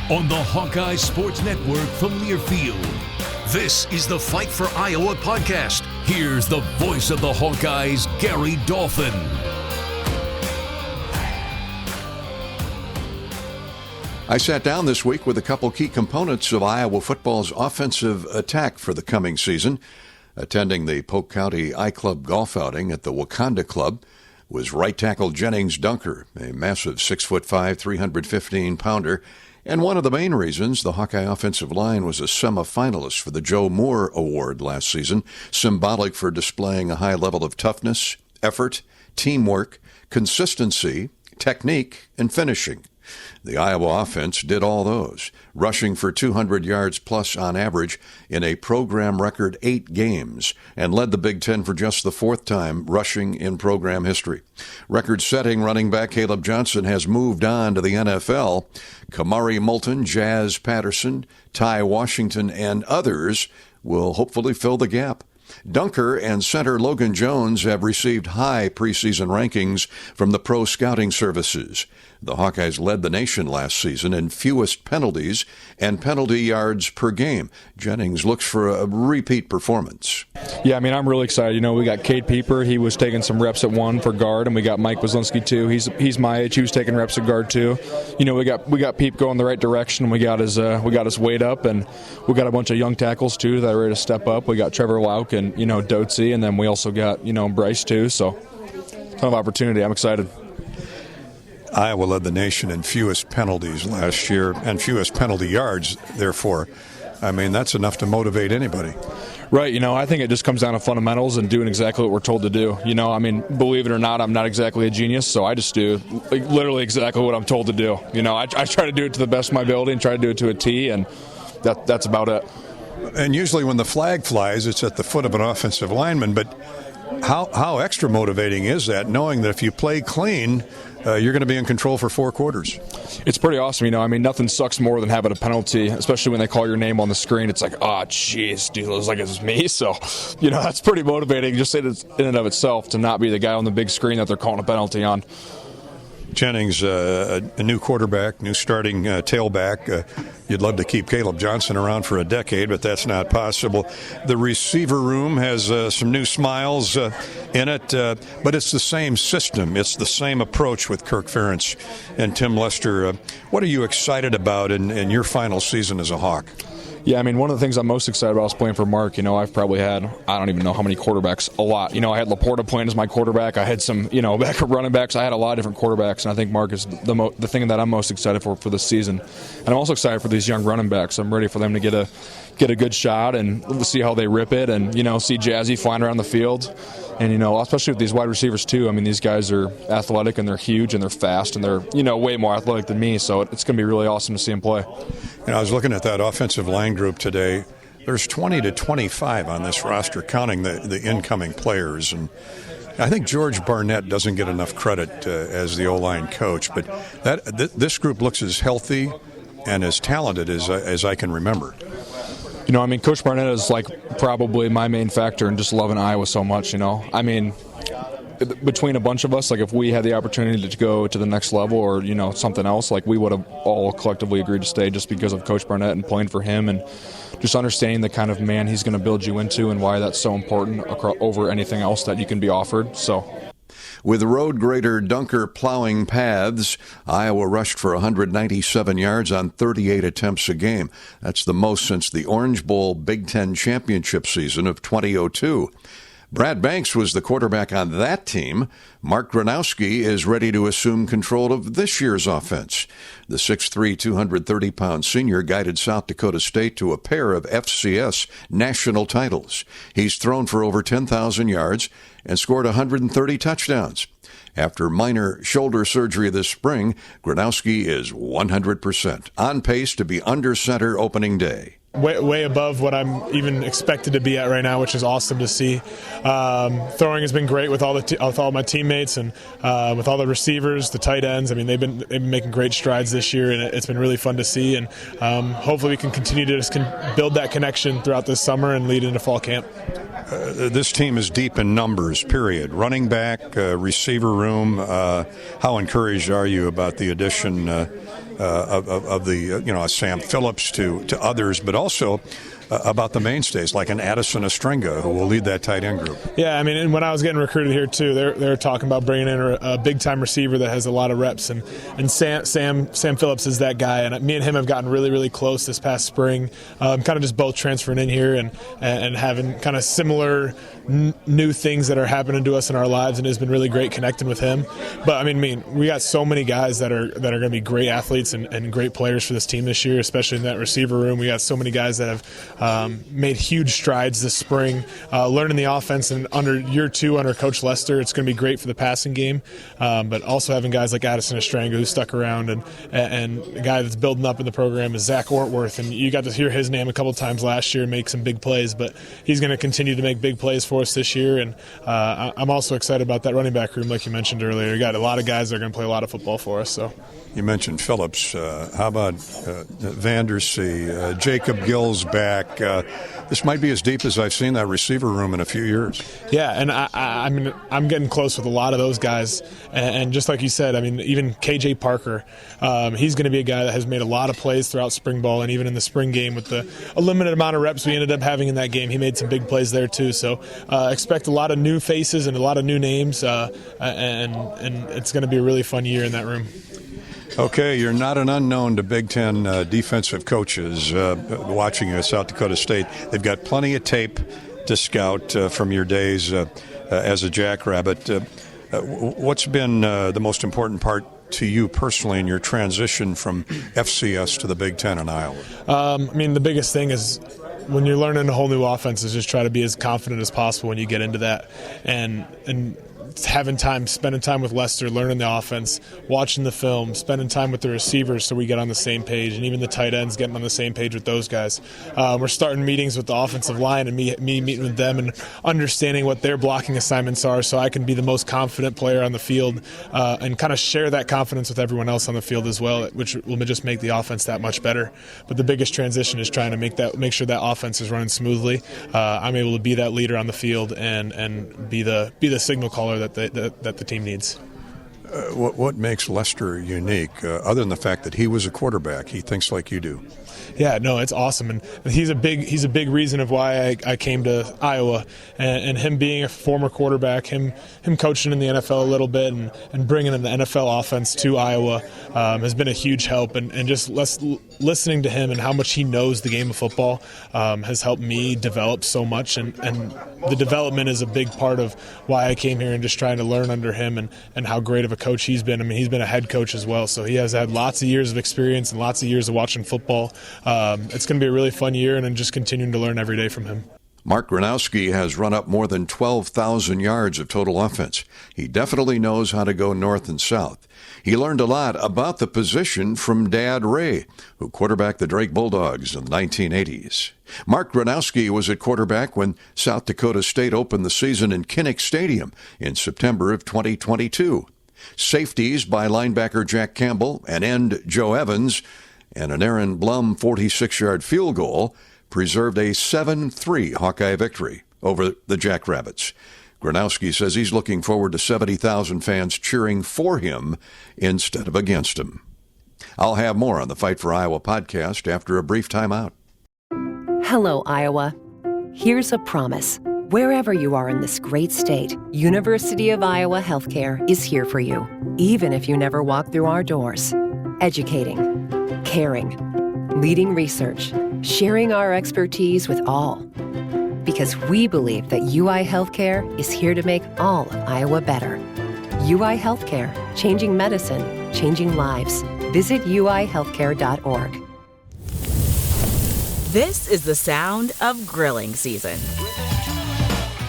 on the Hawkeye Sports Network from Learfield. This is the Fight for Iowa podcast. Here's the voice of the Hawkeyes, Gary Dolphin. I sat down this week with a couple key components of Iowa football's offensive attack for the coming season. Attending the Polk County I-Club golf outing at the Wakonda Club was right tackle Gennings Dunker, a massive 6'5", 315-pounder, and one of the main reasons the Hawkeye offensive line was a semifinalist for the Joe Moore Award last season, symbolic for displaying a high level of toughness, effort, teamwork, consistency, technique, and finishing. The Iowa offense did all those, rushing for 200 yards plus on average in a program record 8 games, and led the Big Ten for just the 4th time rushing in program history. Record-setting running back Caleb Johnson has moved on to the NFL. Kamari Moulton, Jazz Patterson, Ty Washington, and others will hopefully fill the gap. Dunker and center Logan Jones have received high preseason rankings from the pro scouting services. The Hawkeyes led the nation last season in fewest penalties and penalty yards per game. Jennings looks for a repeat performance. Yeah, I'm really excited. We got Cade Pieper. He was taking some reps at 1 for guard, and we got Mike Wazlinski too. He's my age. He was taking reps at guard too. We got Peep going the right direction. We got his weight up, and we got a bunch of young tackles too that are ready to step up. We got Trevor Lauk and Dotsey, and then we also got Bryce too. So, ton of opportunity. I'm excited. Iowa led the nation in fewest penalties last year and fewest penalty yards, therefore. That's enough to motivate anybody. Right, I think it just comes down to fundamentals and doing exactly what we're told to do. Believe it or not, I'm not exactly a genius, so I just do literally exactly what I'm told to do. I try to do it to the best of my ability and try to do it to a T, and that's about it. And usually when the flag flies, it's at the foot of an offensive lineman, but how extra motivating is that, knowing that if you play clean, you're going to be in control for 4 quarters? It's pretty awesome. Nothing sucks more than having a penalty, especially when they call your name on the screen. It's like, oh, jeez, dude, it looks like it's me. So, that's pretty motivating just in and of itself to not be the guy on the big screen that they're calling a penalty on. Jennings, a new quarterback, new starting tailback. You'd love to keep Caleb Johnson around for a decade, but that's not possible. The receiver room has some new smiles in it, but it's the same system. It's the same approach with Kirk Ferentz and Tim Lester. What are you excited about in your final season as a Hawk? Yeah, one of the things I'm most excited about is playing for Mark. I've probably had, I don't even know how many quarterbacks, a lot. I had Laporta playing as my quarterback. I had some, backup running backs. I had a lot of different quarterbacks, and I think Mark is the thing that I'm most excited for this season. And I'm also excited for these young running backs. I'm ready for them to get a good shot and see how they rip it and, see Jazzy flying around the field. And, especially with these wide receivers, too. These guys are athletic, and they're huge, and they're fast, and they're, way more athletic than me. So it's going to be really awesome to see them play. I was looking at that offensive line group today. There's 20 to 25 on this roster, counting the incoming players. And I think George Barnett doesn't get enough credit as the O-line coach. But this group looks as healthy and as talented as I can remember. Coach Barnett is probably my main factor in just loving Iowa so much, Between a bunch of us, if we had the opportunity to go to the next level or, something else, we would have all collectively agreed to stay just because of Coach Barnett and playing for him and just understanding the kind of man he's going to build you into and why that's so important over anything else that you can be offered. With road grader Dunker plowing paths, Iowa rushed for 197 yards on 38 attempts a game. That's the most since the Orange Bowl Big Ten championship season of 2002. Brad Banks was the quarterback on that team. Mark Gronowski is ready to assume control of this year's offense. The 6'3", 230-pound senior guided South Dakota State to a pair of FCS national titles. He's thrown for over 10,000 yards and scored 130 touchdowns. After minor shoulder surgery this spring, Gronowski is 100%, on pace to be under center opening day. Way above what I'm even expected to be at right now, which is awesome to see. Throwing has been great with all my teammates and with all the receivers, the tight ends. They've been making great strides this year, and it's been really fun to see. And hopefully we can continue to just build that connection throughout this summer and lead into fall camp. This team is deep in numbers, period. Running back, receiver room. How encouraged are you about the addition of the Sam Phillips to others, but also about the mainstays like an Addison Estrenga who will lead that tight end group. Yeah, I mean, and when I was getting recruited here too, they're talking about bringing in a big time receiver that has a lot of reps, and Sam Phillips is that guy, and me and him have gotten really, really close this past spring, kind of just both transferring in here and having kind of similar new things that are happening to us in our lives, and it's been really great connecting with him. But I mean, we got so many guys that are going to be great athletes and great players for this team this year, especially in that receiver room. We got so many guys that have made huge strides this spring, learning the offense, and under year 2 under Coach Lester, it's going to be great for the passing game. But also having guys like Addison Estrenga who stuck around, and a guy that's building up in the program is Zach Ortworth, and you got to hear his name a couple times last year and make some big plays. But he's going to continue to make big plays for us this year, and I'm also excited about that running back room, like you mentioned earlier. You got a lot of guys that are going to play a lot of football for us. So. You mentioned Phillips. How about Vandersea? Jacob Gill's back. This might be as deep as I've seen that receiver room in a few years. Yeah, and I mean, I'm getting close with a lot of those guys. And just like you said, I mean, even KJ Parker, he's going to be a guy that has made a lot of plays throughout spring ball, and even in the spring game with a limited amount of reps we ended up having in that game, he made some big plays there too. So expect a lot of new faces and a lot of new names, and it's going to be a really fun year in that room. Okay, you're not an unknown to Big Ten defensive coaches watching you at South Dakota State. They've got plenty of tape to scout from your days as a Jackrabbit. What's been the most important part to you personally in your transition from FCS to the Big Ten in Iowa? I mean, the biggest thing is when you're learning a whole new offense is just try to be as confident as possible when you get into that, and spending time with Lester, learning the offense, watching the film, spending time with the receivers so we get on the same page, and even the tight ends getting on the same page with those guys. We're starting meetings with the offensive line and me meeting with them and understanding what their blocking assignments are so I can be the most confident player on the field, and kind of share that confidence with everyone else on the field as well, which will just make the offense that much better. But the biggest transition is trying to make sure that offense is running smoothly. I'm able to be that leader on the field and be the signal caller that the team needs. What makes Lester unique, other than the fact that he was a quarterback? He thinks like you do. Yeah, no, it's awesome, and he's a big reason of why I came to Iowa, and him being a former quarterback, him coaching in the NFL a little bit, and bringing in the NFL offense to Iowa has been a huge help, and just listening to him and how much he knows the game of football has helped me develop so much, and the development is a big part of why I came here and just trying to learn under him and how great of a coach he's been. I mean, he's been a head coach as well, so he has had lots of years of experience and lots of years of watching football. It's going to be a really fun year, and just continuing to learn every day from him. Mark Gronowski has run up more than 12,000 yards of total offense. He definitely knows how to go north and south. He learned a lot about the position from Dad Ray, who quarterbacked the Drake Bulldogs in the 1980s. Mark Gronowski was at quarterback when South Dakota State opened the season in Kinnick Stadium in September of 2022. Safeties by linebacker Jack Campbell and end Joe Evans, and an Aaron Blum 46-yard field goal preserved a 7-3 Hawkeye victory over the Jackrabbits. Gronowski says he's looking forward to 70,000 fans cheering for him instead of against him. I'll have more on the Fight for Iowa podcast after a brief timeout. Hello, Iowa. Here's a promise. Wherever you are in this great state, University of Iowa Healthcare is here for you, even if you never walk through our doors. Educating, caring, leading research, sharing our expertise with all. Because we believe that UI Healthcare is here to make all of Iowa better. UI Healthcare, changing medicine, changing lives. Visit uihealthcare.org. This is the sound of grilling season.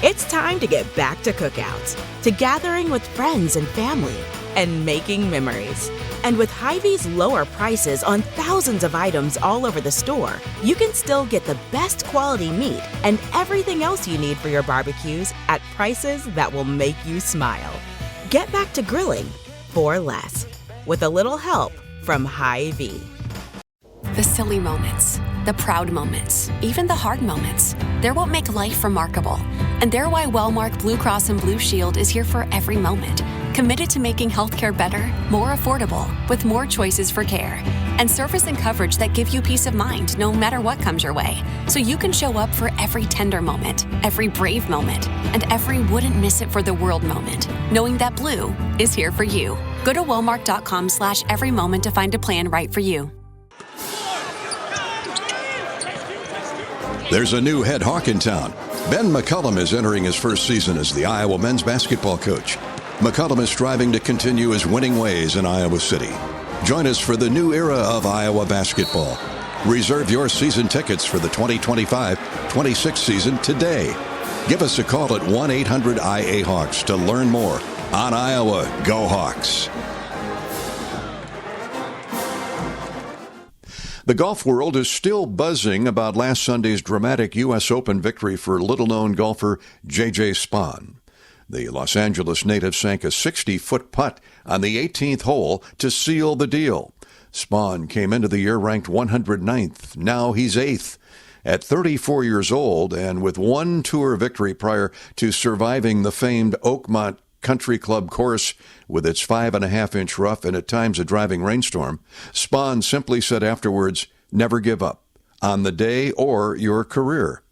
It's time to get back to cookouts, to gathering with friends and family, and making memories. And with HyVee's lower prices on thousands of items all over the store, you can still get the best quality meat and everything else you need for your barbecues at prices that will make you smile. Get back to grilling for less, with a little help from HyVee. The silly moments, the proud moments, even the hard moments, they're what make life remarkable. And they're why Wellmark Blue Cross and Blue Shield is here for every moment. committed to making healthcare better, more affordable, with more choices for care, and service and coverage that give you peace of mind no matter what comes your way, so you can show up for every tender moment, every brave moment, and every wouldn't miss it for the world moment, knowing that Blue is here for you. Go to Wellmark.com/every moment to find a plan right for you. There's a new head Hawk in town. Ben McCullum is entering his first season as the Iowa men's basketball coach. McCullum is striving to continue his winning ways in Iowa City. Join us for the new era of Iowa basketball. Reserve your season tickets for the 2025-26 season today. Give us a call at 1-800-IA-HAWKS to learn more. On Iowa, go Hawks! The golf world is still buzzing about last Sunday's dramatic U.S. Open victory for little-known golfer JJ Spaun. The Los Angeles native sank a 60-foot putt on the 18th hole to seal the deal. Spaun came into the year ranked 109th. Now he's 8th. At 34 years old and with one tour victory prior to surviving the famed Oakmont Country Club course with its 5.5-inch rough and at times a driving rainstorm, Spaun simply said afterwards, "Never give up, on the day or your career."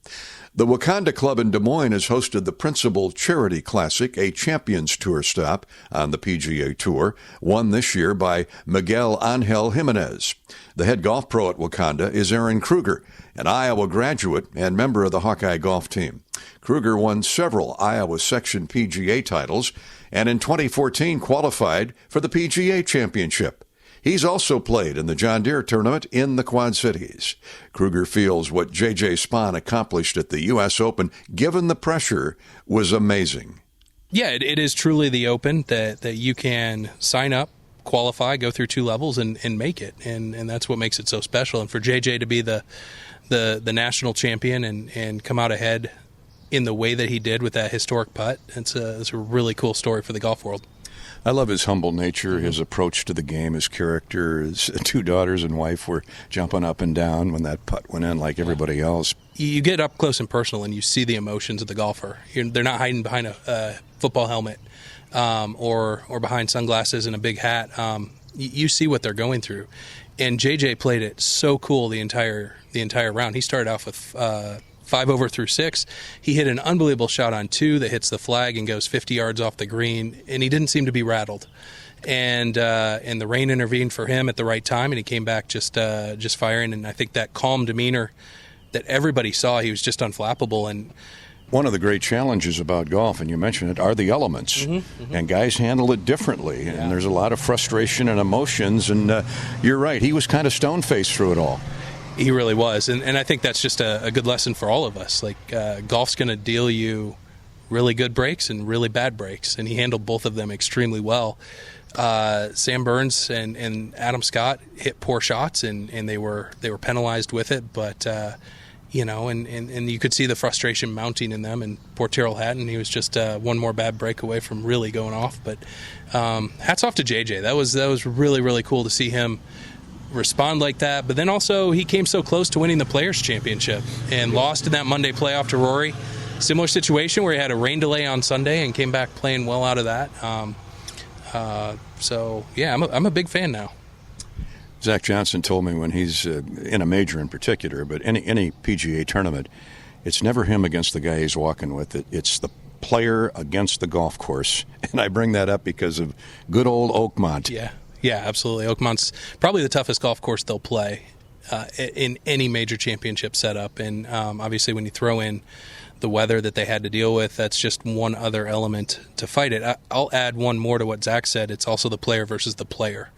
The Wakonda Club in Des Moines has hosted the Principal Charity Classic, a Champions Tour stop on the PGA Tour, won this year by Miguel Angel Jimenez. The head golf pro at Wakonda is Aaron Krueger, an Iowa graduate and member of the Hawkeye golf team. Krueger won several Iowa Section PGA titles and in 2014 qualified for the PGA Championship. He's also played in the John Deere tournament in the Quad Cities. Krueger feels what JJ Spaun accomplished at the U.S. Open, given the pressure, was amazing. Yeah, it is truly the Open that you can sign up, qualify, go through 2 levels, and make it. And that's what makes it so special. And for JJ to be the national champion and come out ahead in the way that he did with that historic putt, it's a really cool story for the golf world. I love his humble nature, his approach to the game, his character. His 2 daughters and wife were jumping up and down when that putt went in like everybody else. You get up close and personal and you see the emotions of the golfer. They're not hiding behind a football helmet or behind sunglasses and a big hat. You see what they're going through. And JJ played it so cool the entire round. He started off with 5 over through 6. He hit an unbelievable shot on 2 that hits the flag and goes 50 yards off the green, and he didn't seem to be rattled. And the rain intervened for him at the right time, and he came back just firing. And I think that calm demeanor that everybody saw, he was just unflappable. And one of the great challenges about golf, and you mentioned it, are the elements. And guys handle it differently. And there's a lot of frustration and emotions. And you're right, he was kind of stone-faced through it all. He really was. And I think that's just a good lesson for all of us. Like, golf's going to deal you really good breaks and really bad breaks. And he handled both of them extremely well. Sam Burns and Adam Scott hit poor shots, and they were penalized with it. But, and you could see the frustration mounting in them. And poor Tyrrell Hatton, he was just one more bad break away from really going off. But hats off to JJ. That was really, really cool to see him respond like that. But then also he came so close to winning the Players' Championship and lost in that Monday playoff to Rory. Similar situation where he had a rain delay on Sunday and came back playing well out of that. I'm a big fan now. Zach Johnson told me when he's in a major in particular, but any PGA tournament, it's never him against the guy he's walking with. It's the player against the golf course. And I bring that up because of good old Oakmont. Yeah, absolutely. Oakmont's probably the toughest golf course they'll play in any major championship setup. And obviously when you throw in the weather that they had to deal with, that's just one other element to fight it. I'll add one more to what Zach said. It's also the player versus the player.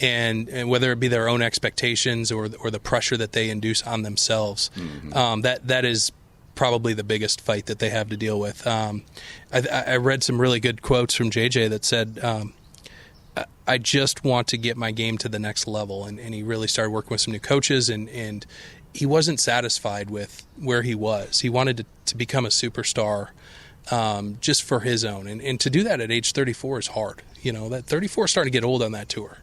And whether it be their own expectations or the pressure that they induce on themselves, that is probably the biggest fight that they have to deal with. I read some really good quotes from JJ that said, I just want to get my game to the next level. And he really started working with some new coaches, and he wasn't satisfied with where he was. He wanted to become a superstar just for his own. And to do that at age 34 is hard. That 34 is starting to get old on that tour.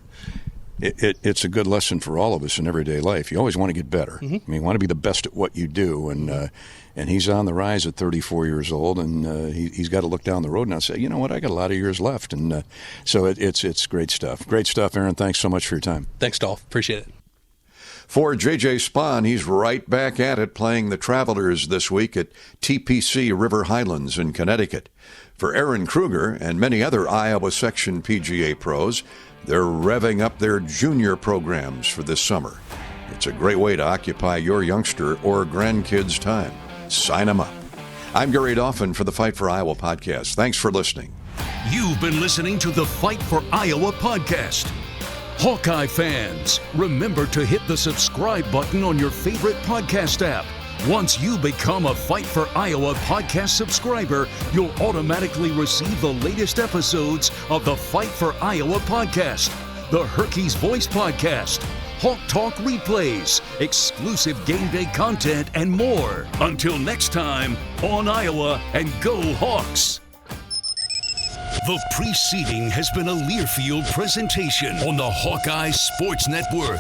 it's a good lesson for all of us in everyday life. You always want to get better. I mean, you want to be the best at what you do, and he's on the rise at 34 years old, and he's got to look down the road now and say, you know what, I got a lot of years left, and so it's great stuff. Great stuff, Aaron. Thanks so much for your time. Thanks, Dolph. Appreciate it. For JJ Spaun, he's right back at it playing the Travelers this week at TPC River Highlands in Connecticut. For Aaron Krueger and many other Iowa Section PGA pros, they're revving up their junior programs for this summer. It's a great way to occupy your youngster or grandkids' time. Sign them up. I'm Gary Dolphin for the Fight for Iowa podcast. Thanks for listening. You've been listening to the Fight for Iowa podcast. Hawkeye fans, remember to hit the subscribe button on your favorite podcast app. Once you become a Fight for Iowa podcast subscriber, you'll automatically receive the latest episodes of the Fight for Iowa podcast, the Hawkeyes Voice podcast, Hawk Talk replays, exclusive game day content, and more. Until next time, on Iowa, and go Hawks! The preceding has been a Learfield presentation on the Hawkeye Sports Network.